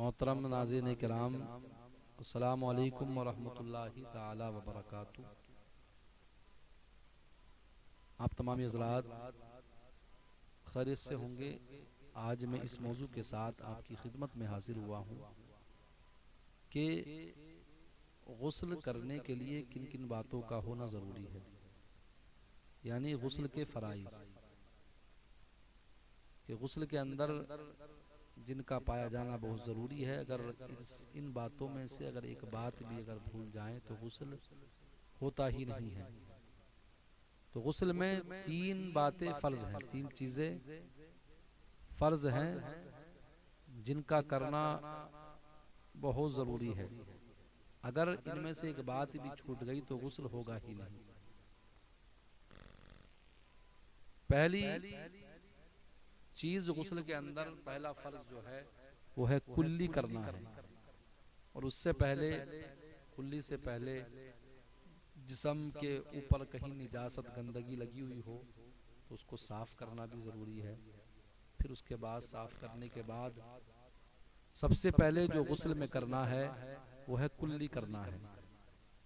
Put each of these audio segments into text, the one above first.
मोहतरम नाज़रीन किराम, अस्सलामु अलैकुम व रहमतुल्लाहि ताला व बरकातुहू। आप तमाम हज़रात खैरियत से होंगे। आज मैं इस मौजू के साथ आपकी खिदमत में हाजिर हुआ हूँ कि गुस्ल करने के लिए किन किन बातों का होना ज़रूरी है, यानी गुस्ल के फ़राइज़, कि गुस्ल के अंदर जिनका पाया जाना बहुत ज़रूरी है। अगर इन बातों में से अगर एक बात भी अगर भूल जाएं तो गुस्ल होता ही नहीं है। तो गुस्ल में तीन बातें फ़र्ज़ हैं, तीन चीज़ें फ़र्ज़ हैं जिनका करना बहुत ज़रूरी है। अगर इनमें से एक बात भी छूट गई तो गुस्ल होगा ही नहीं। पहली चीज गुस्ल के अंदर पहला फर्ज जो है वो है कुल्ली करना है। और उससे पहले, कुल्ली से पहले जिस्म के ऊपर कहीं निजासत गंदगी लगी हुई हो तो उसको साफ करना भी जरूरी है। फिर उसके बाद साफ करने के बाद सबसे पहले जो गुस्ल में करना है वो है कुल्ली करना है।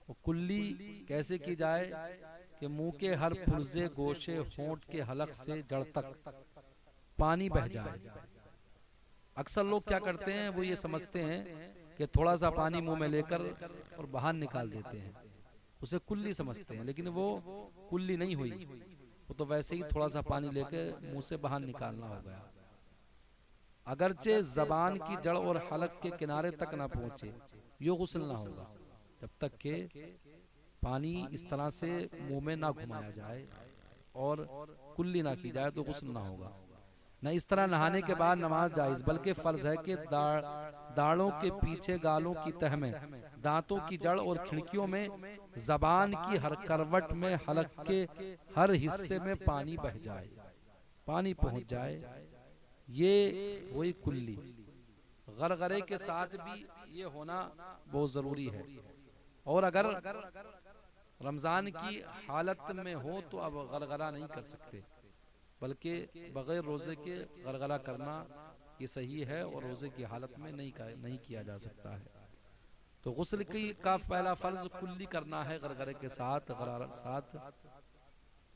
वो कुल्ली कैसे की जाए कि मुंह के हर पुर्जे, गोशे, होंठ के हलक से जड़ तक पानी बह जाए। अक्सर लोग क्या करते हैं, वो ये समझते हैं कि थोड़ा सा पानी मुंह में लेकर और बाहर निकाल देते हैं, उसे कुल्ली समझते हैं। लेकिन वो कुल्ली नहीं हुई, वो तो वैसे ही थोड़ा सा पानी लेकर मुंह से बाहर निकालना हो गया। अगरचे जबान की जड़ और हलक के किनारे तक ना पहुंचे, यो गुस्ल ना होगा जब तक के पानी इस तरह से मुंह में ना घुमाया जाए और कुल्ली ना की जाए, तो गुस्ल ना होगा। न इस तरह नहाने के बाद नमाज जायज, बल्कि फर्ज है कि दाढ़ों के पीछे, गालों की तह में, दांतों की जड़ और खिड़कियों में, जबान की हर करवट में, हलक के हर हिस्से में पानी बह जाए, पानी पहुंच जाए। ये वही कुल्ली। गरगरे के साथ भी ये होना बहुत जरूरी है। और अगर रमजान की हालत में हो तो अब गरगरा नहीं कर सकते, बल्कि बगैर रोज़े के गरगरा करना ये सही है, और रोज़े की हालत में नहीं किया जा सकता है। तो गुस्ल का पहला फर्ज कुल्ली करना है गरगरे के साथ,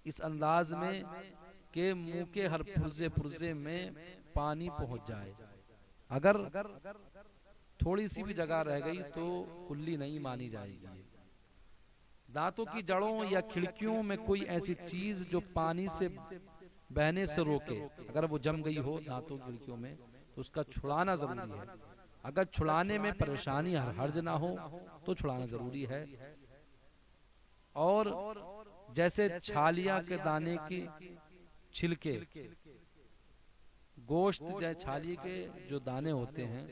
इस अंदाज में कि मुंह के हर पुर्जे पुर्जे में पानी पहुंच जाए। अगर थोड़ी सी भी जगह रह गई तो कुल्ली नहीं मानी जाएगी। दांतों की जड़ों या खिड़कियों में कोई ऐसी चीज जो पानी से बहने से रोके, अगर वो जम गई हो दांतों की खिड़कियों में तो उसका छुड़ाना जरूरी है। अगर छुड़ाने में परेशानी हर्ज ना हो तो छुड़ाना जरूरी है। और जैसे छालियां के दाने की छिलके, गोश्त, जैसे छाली के जो दाने होते हैं,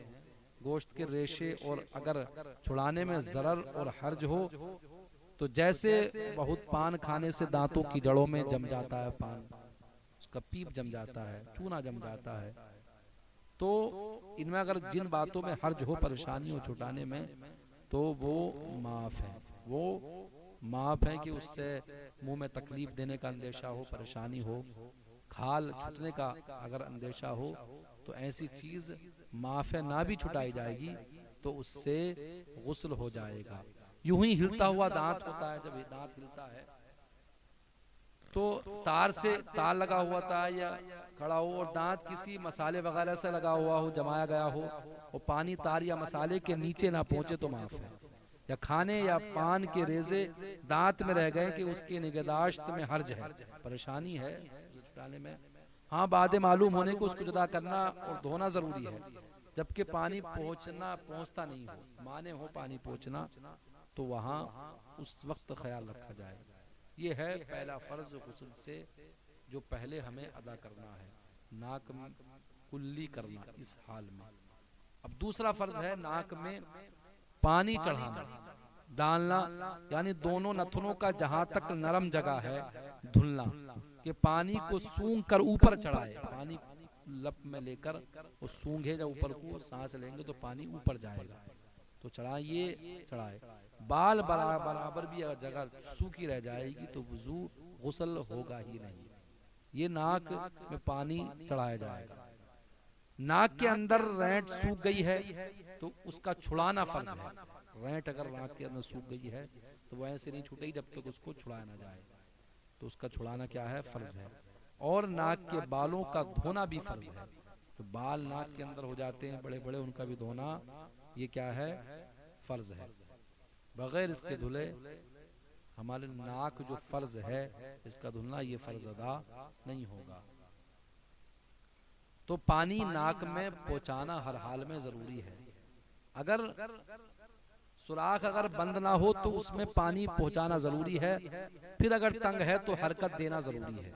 गोश्त के रेशे, और अगर छुड़ाने में जरर और हर्ज हो तो जैसे बहुत पान खाने से दांतों की जड़ों में जम जाता है पान, उसका पीप जम जाता है, चूना जम जाता है, तो इनमें अगर जिन बातों में हर्ज हो, परेशानी हो छुटाने में, तो वो माफ है। वो माफ है कि उससे मुंह में तकलीफ देने का अंदेशा हो, परेशानी हो, खाल छूटने का अगर अंदेशा हो, तो ऐसी चीज माफ है, ना भी छुटाई जाएगी तो उससे गुस्ल हो जाएगा। यूं ही हिलता हुआ दांत होता है, जब दांत हिलता है तो तार से, तार लगा हुआ था या खड़ा हो और दांत किसी मसाले वगैरह से लगा हुआ हो, जमाया गया हो, और पानी तार या मसाले के नीचे ना पहुंचे तो माफ है। या खाने या पान के रेजे दांत में रह गए कि उसकी निगहदाश्त में हर्ज है, परेशानी है छुटाने में, हाँ, बाद मालूम होने को उसको जुदा करना और धोना जरूरी है। जबकि पानी पहुंचता नहीं हो, माने हो पानी पहुंचना, तो वहां उस वक्त ख्याल रखा जाए। ये है पहला फर्ज गुस्ल से जो पहले हमें अदा करना है, नाक में कुल्ली करना इस हाल में। अब दूसरा फर्ज है नाक में पानी चढ़ाना, डालना, यानी दोनों नथनों का जहां तक नरम जगह है धुलना, कि पानी को सूंघ कर ऊपर चढ़ाए, पानी लप में लेकर वो सूंघे, जब ऊपर को सांस लेंगे तो पानी ऊपर जाएगा, तो चढ़ाए। बाल बराबर भी अगर जगह सूखी रह जाएगी तो वुजू, गुस्ल होगा ही नहीं। ये नाक में पानी चढ़ाया जाएगा। नाक के अंदर रेंट सूख गई है तो उसका छुड़ाना फर्ज है। रेंट अगर नाक के अंदर सूख गई है तो वह ऐसे नहीं छूटेगी जब तक उसको छुड़ाया ना जाए, तो उसका छुड़ाना क्या है, फर्ज है। और नाक के बालों का धोना भी फर्ज है। तो बाल नाक के अंदर हो जाते हैं बड़े बड़े, उनका भी धोना ये क्या है, फर्ज है। बगैर इसके धुले हमारे नाक जो फर्ज है इसका धुलना ये फर्ज अदा नहीं होगा। तो पानी नाक में पहुंचाना हर हाल में जरूरी है। अगर सुराख अगर बंद ना हो तो उसमें पानी पहुंचाना जरूरी है। फिर अगर तंग है तो हरकत देना जरूरी है,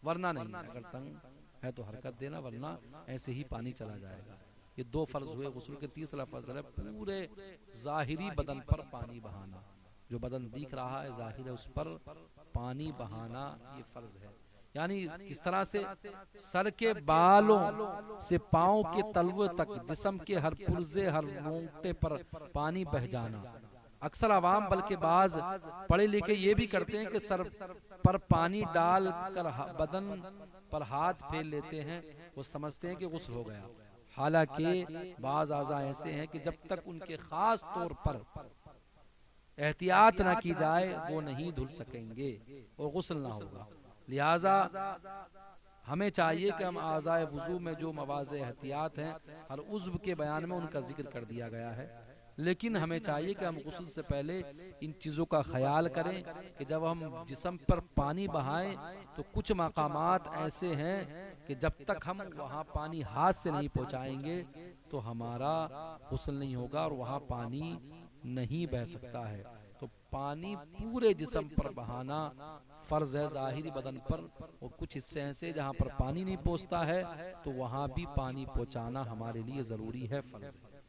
वरना नहीं। अगर तंग है तो हरकत देना, वरना ऐसे ही पानी चला जाएगा। ये दो फर्ज हुए गुस्ल के। तीसरा फर्ज है पूरे जाहिरी बदन पर पानी बहाना। जो बदन दिख रहा है जाहिर है उस पर पानी बहाना ये फर्ज है। यानी किस तरह से, सर के बालों से पांव के तलवे तक जिस्म के हर पुर्जे हर रोंगटे पर पानी बह जाना। अक्सर आवाम बल्कि बाज पढ़े लिखे ये भी करते हैं कि सर पर पानी डाल कर बदन पर हाथ फेर लेते हैं, वो समझते हैं कि गुस्ल हो गया। हालांकि बाज आज़ा ऐसे हैं कि जब तक उनके खास तौर पर एहतियात ना की जाए वो नहीं धुल सकेंगे और गुस्ल ना होगा। लिहाजा हमें चाहिए कि हम आज़ाए वुज़ू में जो मवाज़े एहतियात हैं हर उज़्व के बयान में उनका जिक्र कर दिया गया है, लेकिन हमें चाहिए कि हम गुस्ल से पहले इन चीज़ों का ख्याल करें कि जब हम जिस्म पर पानी बहाएं तो कुछ मकामात ऐसे हैं कि जब तक हम वहाँ पानी हाथ से नहीं पहुँचाएंगे तो हमारा गुस्ल नहीं होगा और वहाँ पानी नहीं बह सकता है। तो पानी पूरे जिस्म पर बहाना फर्ज है जाहिरी बदन पर, और कुछ हिस्से ऐसे जहाँ पर पानी नहीं पहुँचता है तो वहाँ भी पानी पहुँचाना हमारे लिए ज़रूरी है, फर्ज है।